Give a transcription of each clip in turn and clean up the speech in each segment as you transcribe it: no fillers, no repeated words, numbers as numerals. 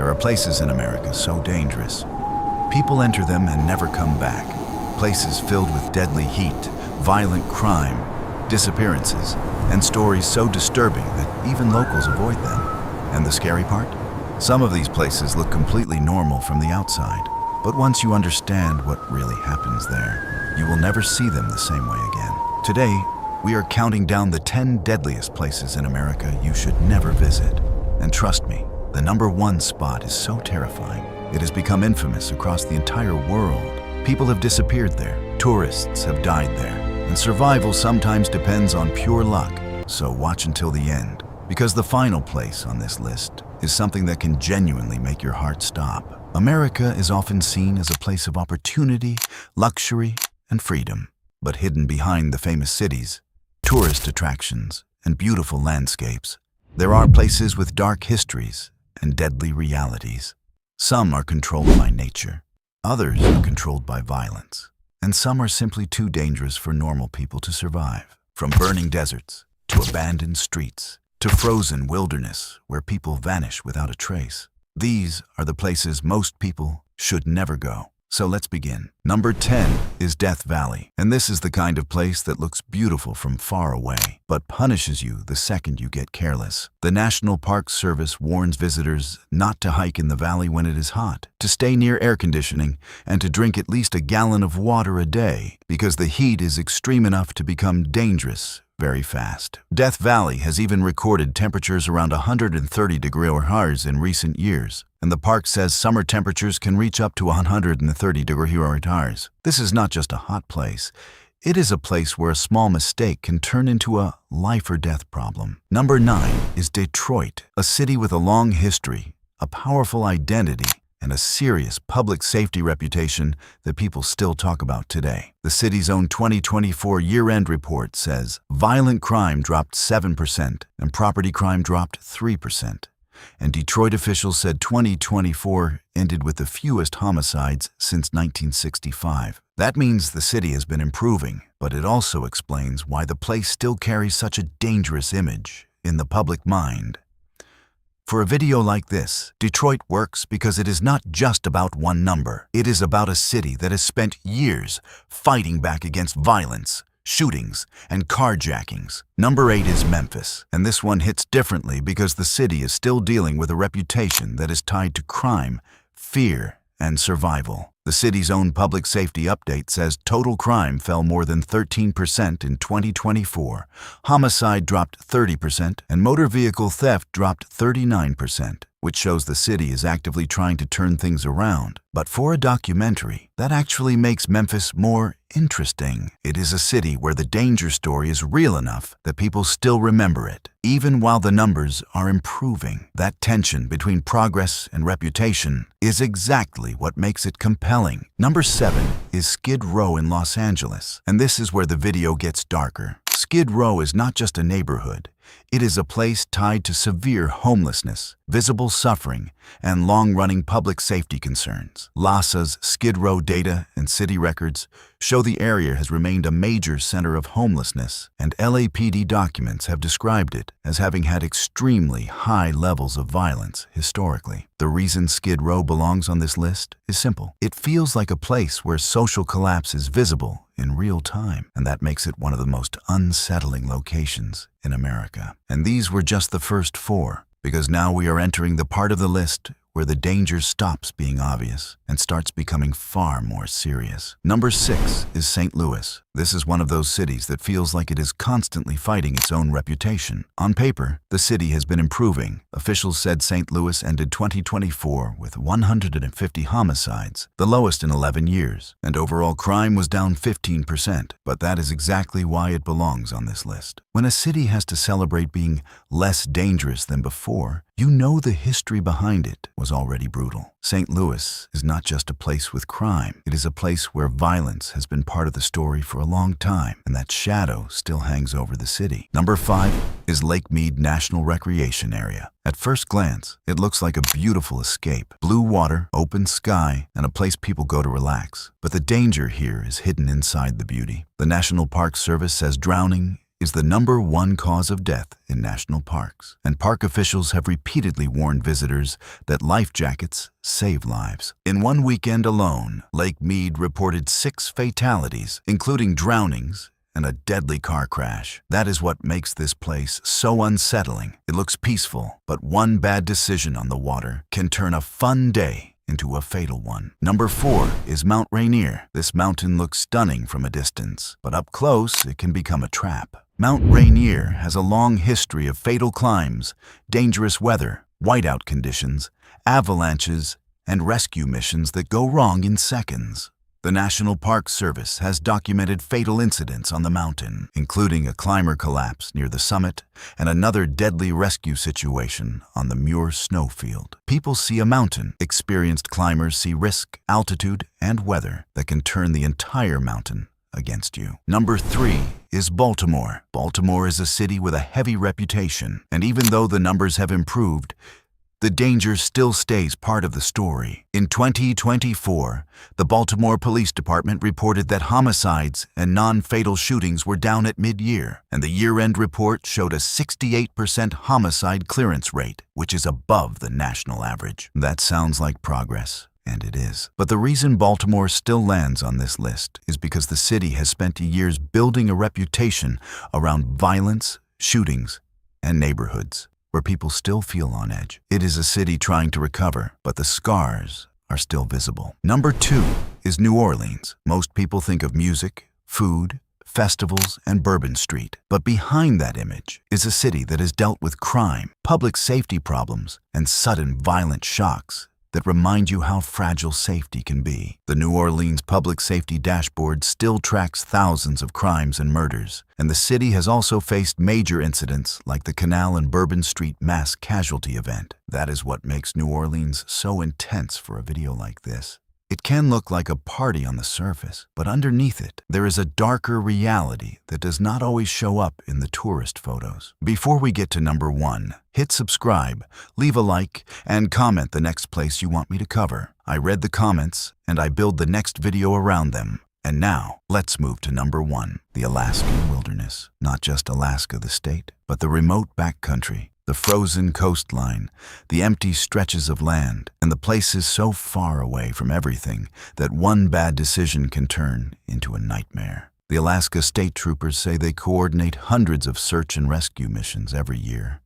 There are places in America so dangerous. People enter them and never come back. Places filled with deadly heat, violent crime, disappearances, and stories so disturbing that even locals avoid them. And the scary part? Some of these places look completely normal from the outside, but once you understand what really happens there, you will never see them the same way again. Today, we are counting down the 10 deadliest places in America you should never visit. And trust me, the #1 spot is so terrifying. It has become infamous across the entire world. People have disappeared there, tourists have died there, and survival sometimes depends on pure luck. So watch until the end, because the final place on this list is something that can genuinely make your heart stop. America is often seen as a place of opportunity, luxury, and freedom. But hidden behind the famous cities, tourist attractions, and beautiful landscapes, there are places with dark histories and deadly realities. Some are controlled by nature, others are controlled by violence, and some are simply too dangerous for normal people to survive. From burning deserts, to abandoned streets, to frozen wilderness where people vanish without a trace. These are the places most people should never go. So let's begin. Number 10 is Death Valley, and this is the kind of place that looks beautiful from far away, but punishes you the second you get careless. The National Park Service warns visitors not to hike in the valley when it is hot, to stay near air conditioning, and to drink at least a gallon of water a day, because the heat is extreme enough to become dangerous very fast. Death Valley has even recorded temperatures around 130 degrees Celsius in recent years, and the park says summer temperatures can reach up to 130 degrees Celsius. This is not just a hot place. It is a place where a small mistake can turn into a life or death problem. Number 9 is Detroit, a city with a long history, a powerful identity, and a serious public safety reputation that people still talk about today. The city's own 2024 year-end report says violent crime dropped 7% and property crime dropped 3%. And Detroit officials said 2024 ended with the fewest homicides since 1965. That means the city has been improving, but it also explains why the place still carries such a dangerous image in the public mind. For a video like this, Detroit works because it is not just about one number. It is about a city that has spent years fighting back against violence, shootings, and carjackings. Number 8 is Memphis, and this one hits differently because the city is still dealing with a reputation that is tied to crime, fear, and survival. The city's own public safety update says total crime fell more than 13% in 2024, homicide dropped 30%, and motor vehicle theft dropped 39%, which shows the city is actively trying to turn things around. But for a documentary, that actually makes Memphis more interesting. It is a city where the danger story is real enough that people still remember it, even while the numbers are improving. That tension between progress and reputation is exactly what makes it compelling. Number 7 is Skid Row in Los Angeles, and this is where the video gets darker. Skid Row is not just a neighborhood. It is a place tied to severe homelessness, visible suffering, and long-running public safety concerns. LASA's Skid Row data and city records show the area has remained a major center of homelessness, and LAPD documents have described it as having had extremely high levels of violence historically. The reason Skid Row belongs on this list is simple. It feels like a place where social collapse is visible in real time, and that makes it one of the most unsettling locations in America. And these were just the first 4, because now we are entering the part of the list where the danger stops being obvious and starts becoming far more serious. Number 6 is St. Louis. This is one of those cities that feels like it is constantly fighting its own reputation. On paper, the city has been improving. Officials said St. Louis ended 2024 with 150 homicides, the lowest in 11 years, and overall crime was down 15%. But that is exactly why it belongs on this list. When a city has to celebrate being less dangerous than before, you know the history behind it was already brutal. St. Louis is not just a place with crime. It is a place where violence has been part of the story for a long time, and that shadow still hangs over the city. Number 5 is Lake Mead National Recreation Area. At first glance, it looks like a beautiful escape. Blue water, open sky, and a place people go to relax. But the danger here is hidden inside the beauty. The National Park Service says drowning is the #1 cause of death in national parks, and park officials have repeatedly warned visitors that life jackets save lives. In one weekend alone, Lake Mead reported 6 fatalities, including drownings and a deadly car crash. That is what makes this place so unsettling. It looks peaceful, but one bad decision on the water can turn a fun day into a fatal one. #4 is Mount Rainier. This mountain looks stunning from a distance, but up close it can become a trap. Mount Rainier has a long history of fatal climbs, dangerous weather, whiteout conditions, avalanches, and rescue missions that go wrong in seconds. The National Park Service has documented fatal incidents on the mountain, including a climber collapse near the summit and another deadly rescue situation on the Muir snowfield. People see a mountain. Experienced climbers see risk, altitude, and weather that can turn the entire mountain against you. #3 is Baltimore. Baltimore is a city with a heavy reputation, and even though the numbers have improved, the danger still stays part of the story. In 2024, the Baltimore Police Department reported that homicides and non-fatal shootings were down at mid-year, and the year-end report showed a 68% homicide clearance rate, which is above the national average. That sounds like progress, and it is. But the reason Baltimore still lands on this list is because the city has spent years building a reputation around violence, shootings, and neighborhoods where people still feel on edge. It is a city trying to recover, but the scars are still visible. #2 is New Orleans. Most people think of music, food, festivals, and Bourbon Street. But behind that image is a city that has dealt with crime, public safety problems, and sudden violent shocks that remind you how fragile safety can be. The New Orleans Public Safety Dashboard still tracks thousands of crimes and murders, and the city has also faced major incidents like the Canal and Bourbon Street mass casualty event. That is what makes New Orleans so intense for a video like this. It can look like a party on the surface, but underneath it, there is a darker reality that does not always show up in the tourist photos. Before we get to #1, hit subscribe, leave a like, and comment the next place you want me to cover. I read the comments, and I build the next video around them. And now, let's move to #1, the Alaskan wilderness. Not just Alaska the state, but the remote backcountry. The frozen coastline, the empty stretches of land, and the places so far away from everything that one bad decision can turn into a nightmare. The Alaska State Troopers say they coordinate hundreds of search and rescue missions every year.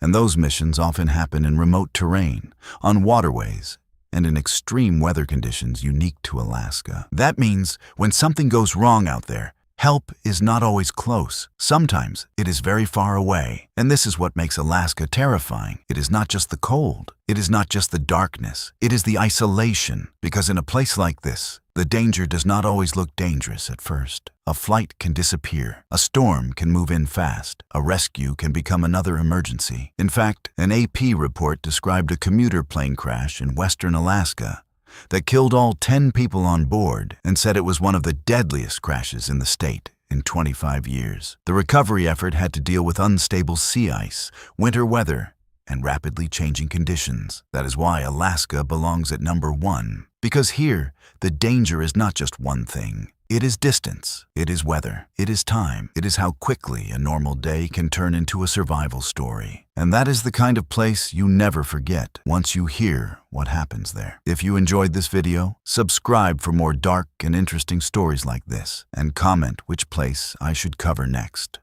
And those missions often happen in remote terrain, on waterways, and in extreme weather conditions unique to Alaska. That means when something goes wrong out there, help is not always close. Sometimes it is very far away. And this is what makes Alaska terrifying. It is not just the cold. It is not just the darkness. It is the isolation. Because in a place like this, the danger does not always look dangerous at first. A flight can disappear. A storm can move in fast. A rescue can become another emergency. In fact, an AP report described a commuter plane crash in western Alaska that killed all 10 people on board and said it was one of the deadliest crashes in the state in 25 years. The recovery effort had to deal with unstable sea ice, winter weather, and rapidly changing conditions. That is why Alaska belongs at #1. Because here, the danger is not just one thing. It is distance, it is weather, it is time, it is how quickly a normal day can turn into a survival story. And that is the kind of place you never forget once you hear what happens there. If you enjoyed this video, subscribe for more dark and interesting stories like this, and comment which place I should cover next.